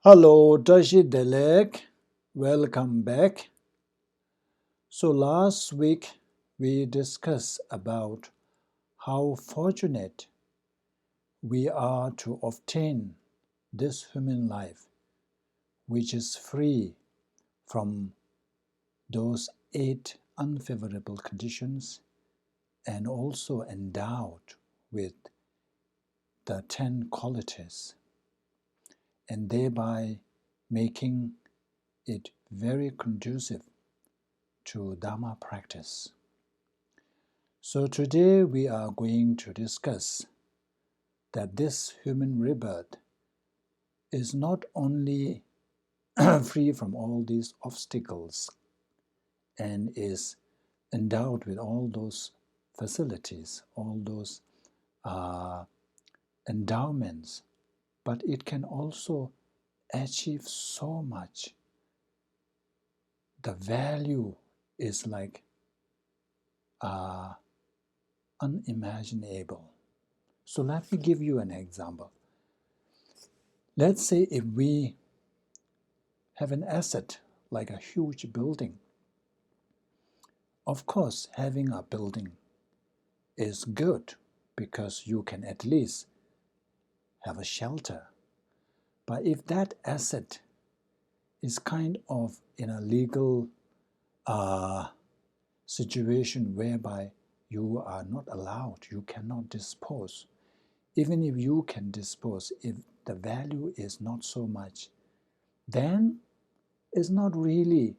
Hello, Tashi Delek. Welcome back. So last week we discussed about how fortunate we are to obtain this human life, which is free from those 8 unfavorable conditions and also endowed with the 10 qualities, and thereby making it very conducive to Dharma practice. So today we are going to discuss that this human rebirth is not only free from all these obstacles and is endowed with all those facilities, all those uh, endowments, but it can also achieve so much. The value is like unimaginable. So let me give you an example. Let's say if we have an asset like a huge building. Of course, having a building is good because you can at least have a shelter. But if that asset is kind of in a legal situation whereby you are not allowed, you cannot dispose, even if you can dispose, if the value is not so much, then it's not really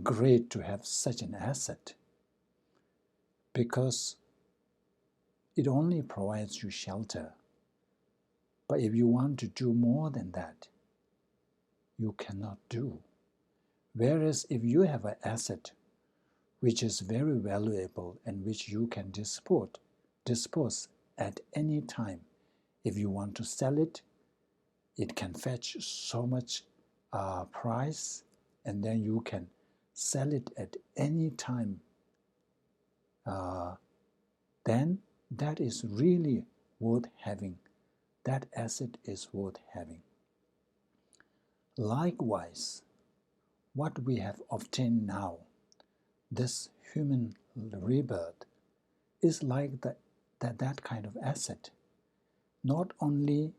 great to have such an asset because it only provides you shelter. But if you want to do more than that, you cannot do. Whereas if you have an asset which is very valuable and which you can dispose at any time, if you want to sell it, it can fetch so much price, and then you can sell it at any time. Then that is really worth having. That asset is worth having. Likewise, what we have obtained now, this human rebirth, is like that kind of asset. Not only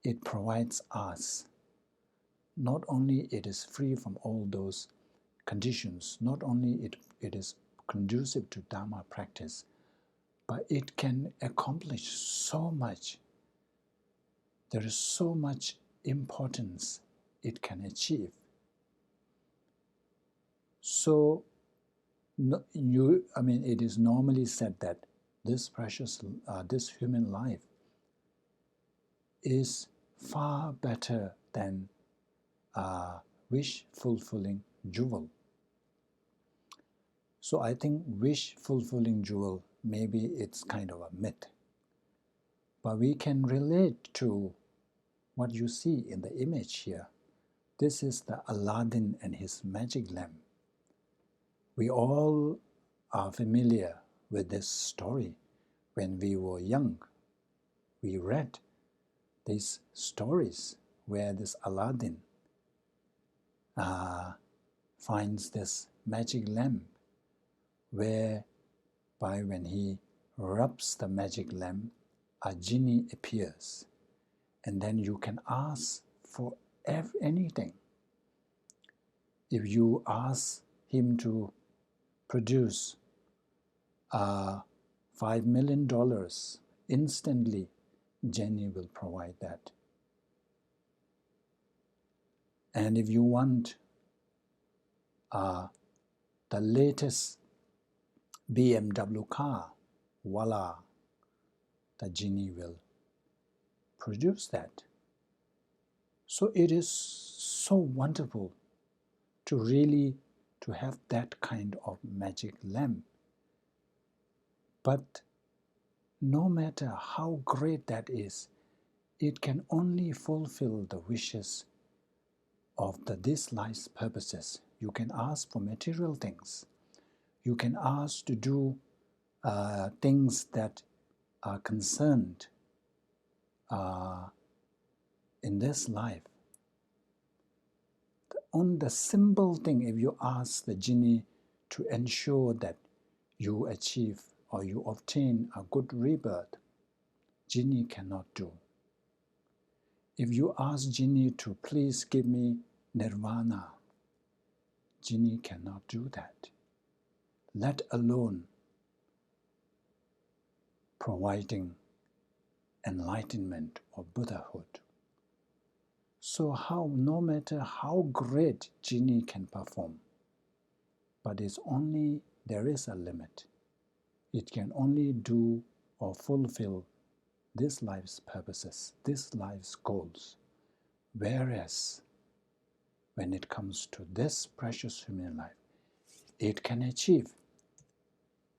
it provides us, not only it is free from all those conditions, not only it is conducive to Dharma practice, but it can accomplish so much. There is so much importance it can achieve. So, it is normally said that this this human life is far better than a wish-fulfilling jewel. So I think wish-fulfilling jewel, maybe it's kind of a myth. But we can relate to what you see in the image here. This is the Aladdin and his magic lamp. We all are familiar with this story. When we were young, we read these stories where this Aladdin finds this magic lamp, whereby when he rubs the magic lamp, a genie appears, and then you can ask for anything. If you ask him to produce $5 million, instantly Jenny will provide that. And if you want the latest BMW car, voila, the genie will produce that. So it is so wonderful to really to have that kind of magic lamp. But no matter how great that is, it can only fulfill the wishes of this life's purposes. You can ask for material things. You can ask to do things that are concerned in this life, on the simple thing, if you ask the genie to ensure that you achieve or you obtain a good rebirth, genie cannot do. If you ask genie to please give me nirvana, genie cannot do that, let alone providing enlightenment or Buddhahood. So no matter how great genie can perform, but there is a limit. It can only do or fulfill this life's purposes, this life's goals. Whereas when it comes to this precious human life, it can achieve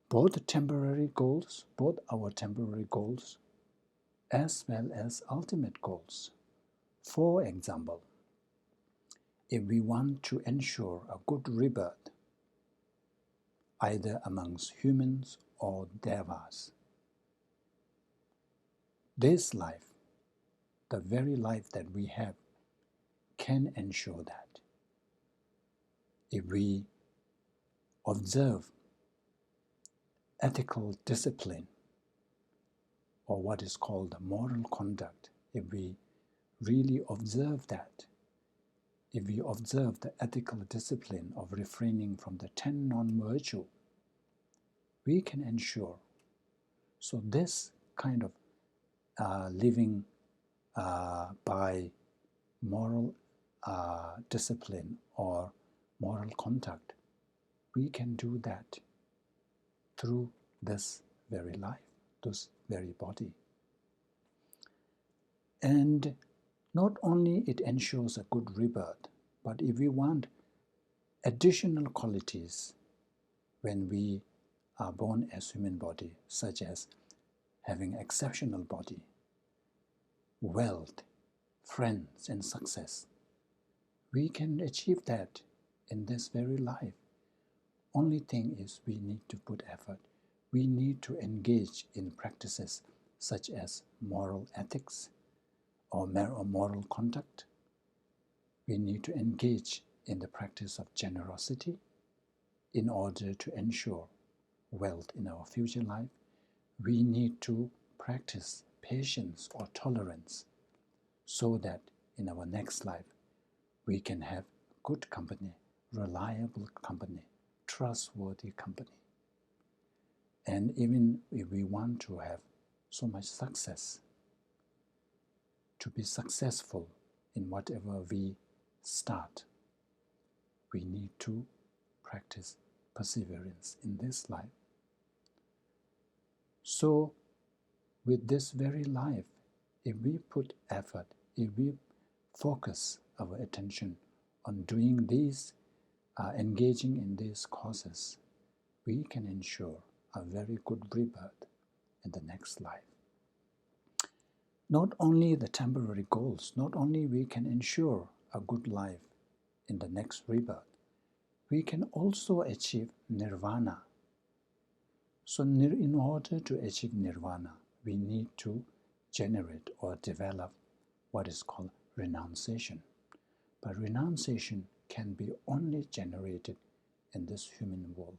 both temporary goals, both our temporary goals, as well as ultimate goals. For example, if we want to ensure a good rebirth, either amongst humans or devas, this life, the very life that we have, can ensure that. If we observe ethical discipline, or what is called moral conduct, if we really observe that, if we observe the ethical discipline of refraining from the 10 non-virtue, we can ensure. So this kind of living by moral discipline or moral conduct, we can do that through this very life, this very body. And not only it ensures a good rebirth, but if we want additional qualities when we are born as human body, such as having exceptional body, wealth, friends, and success, we can achieve that in this very life. Only thing is we need to put effort. We need to engage in practices such as moral ethics or moral conduct. We need to engage in the practice of generosity in order to ensure wealth in our future life. We need to practice patience or tolerance so that in our next life we can have good company, reliable company, trustworthy company. And even if we want to have so much success, to be successful in whatever we start, we need to practice perseverance in this life. So, with this very life, if we put effort, if we focus our attention on doing these, engaging in these causes, we can ensure a very good rebirth in the next life. Not only the temporary goals, not only we can ensure a good life in the next rebirth, we can also achieve nirvana. So in order to achieve nirvana, we need to generate or develop what is called renunciation. But renunciation can be only generated in this human world,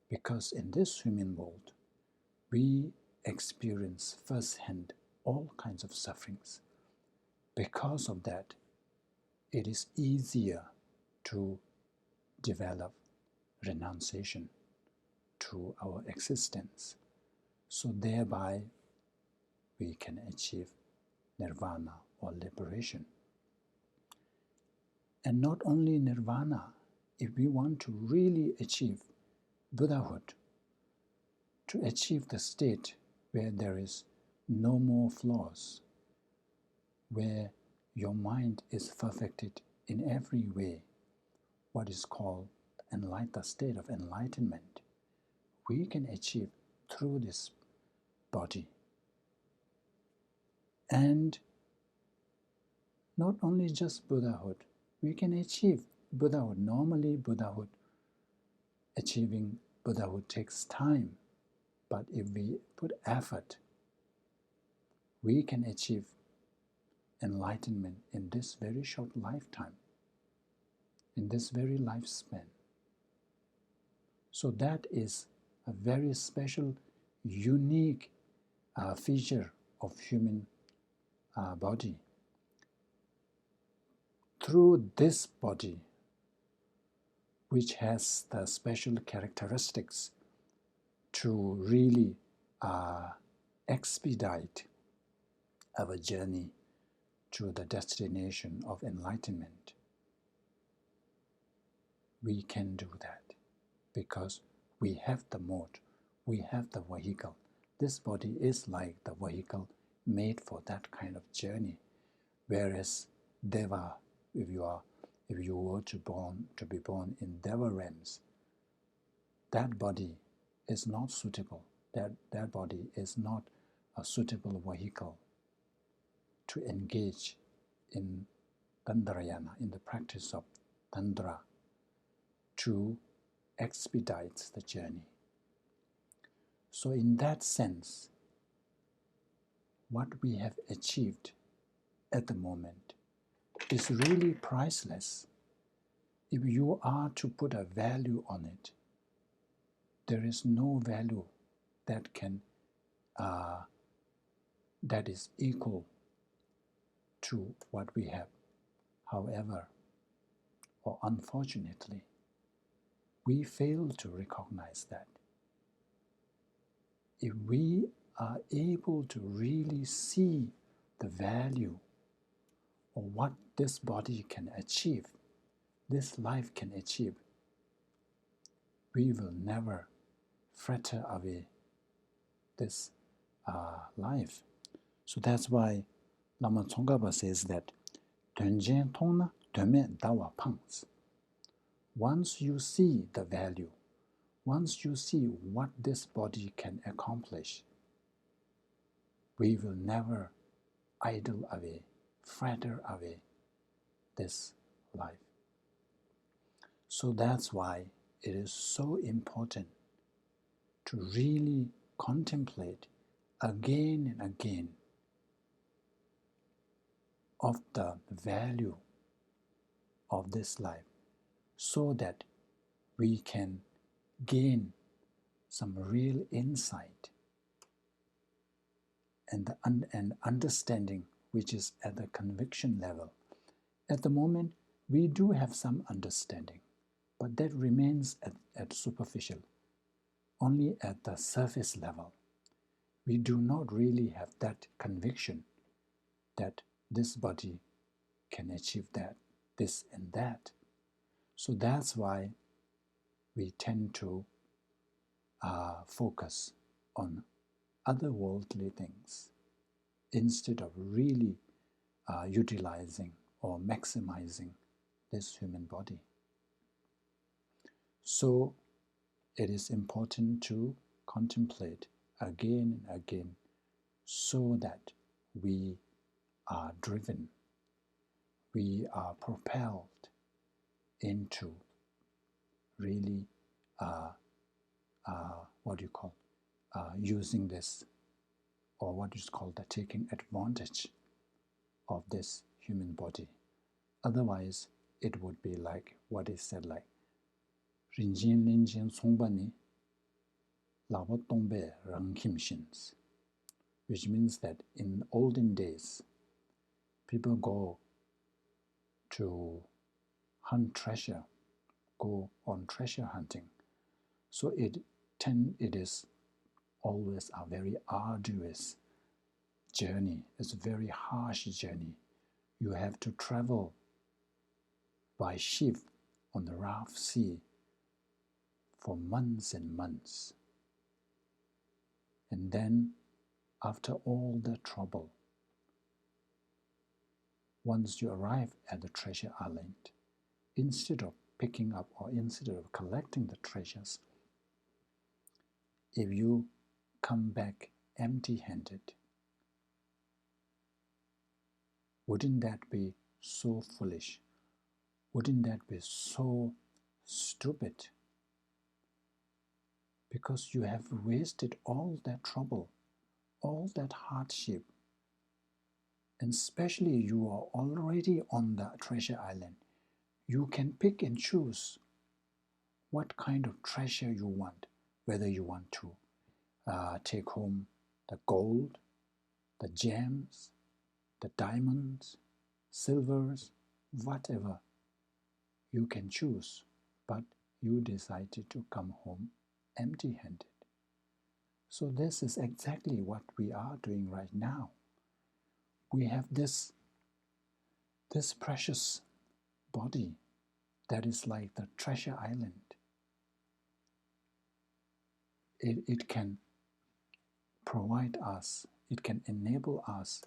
because in this human world, we experience firsthand all kinds of sufferings. Because of that, it is easier to develop renunciation to our existence. So thereby, we can achieve nirvana or liberation. And not only nirvana, if we want to really achieve Buddhahood, to achieve the state where there is no more flaws, where your mind is perfected in every way, what is called the state of enlightenment, we can achieve through this body. And not only just Buddhahood, we can achieve Buddhahood. Normally, achieving Buddhahood takes time, but if we put effort, we can achieve enlightenment in this very short lifetime, in this very lifespan. So that is a very special, unique feature of human body. Through this body, which has the special characteristics to really expedite our journey to the destination of enlightenment, we can do that because we have the mode, we have the vehicle. This body is like the vehicle made for that kind of journey. Whereas Deva, if you were to be born in Deva realms, that body is not suitable. That body is not a suitable vehicle to engage in Tandrayana, in the practice of Tantra, to expedite the journey. So in that sense, what we have achieved at the moment is really priceless. If you are to put a value on it, there is no value that can that is equal to what we have. However, or unfortunately, we fail to recognize that. If we are able to really see the value of what this body can achieve, this life can achieve, we will never fritter away this life. So that's why Lama Tsongkhapa says that Tönjen Tongna Töme Dawa Pangs. Once you see the value, once you see what this body can accomplish, we will never idle away, fritter away this life. So that's why it is so important to really contemplate again and again of the value of this life, so that we can gain some real insight and understanding, which is at the conviction level. At the moment, we do have some understanding, but that remains at superficial, only at the surface level. We do not really have that conviction that this body can achieve that, this and that. So that's why we tend to focus on otherworldly things instead of really utilizing or maximizing this human body. So it is important to contemplate again and again so that we are driven, we are propelled into really using this, or what is called the taking advantage of this human body. Otherwise, it would be like what is said, like Rinjin Linjin Songbani Lawat Tongbe Rang Kim Shins, which means that in olden days, people go to hunt treasure, go on treasure hunting. So it is always a very arduous journey. It's a very harsh journey. You have to travel by ship on the rough sea for months and months. And then, after all the trouble, once you arrive at the treasure island, instead of picking up or instead of collecting the treasures, if you come back empty-handed, wouldn't that be so foolish? Wouldn't that be so stupid? Because you have wasted all that trouble, all that hardship, And especially you are already on the treasure island, you can pick and choose what kind of treasure you want, whether you want to take home the gold, the gems, the diamonds, silvers, whatever. You can choose, but you decided to come home empty-handed. So this is exactly what we are doing right now. We have this precious body that is like the treasure island. It can provide us, it can enable us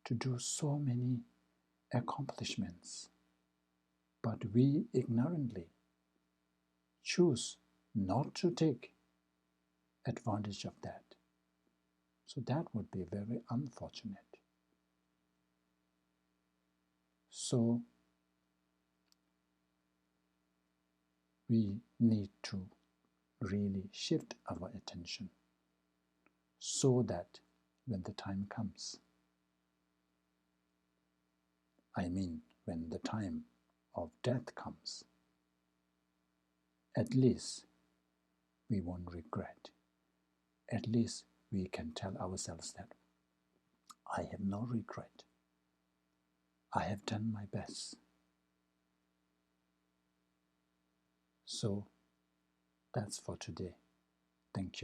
to do so many accomplishments. But we ignorantly choose not to take advantage of that. So that would be very unfortunate. So we need to really shift our attention so that when the time comes, I mean when the time of death comes, at least we won't regret. At least we can tell ourselves that I have no regret. I have done my best. So that's for today. Thank you.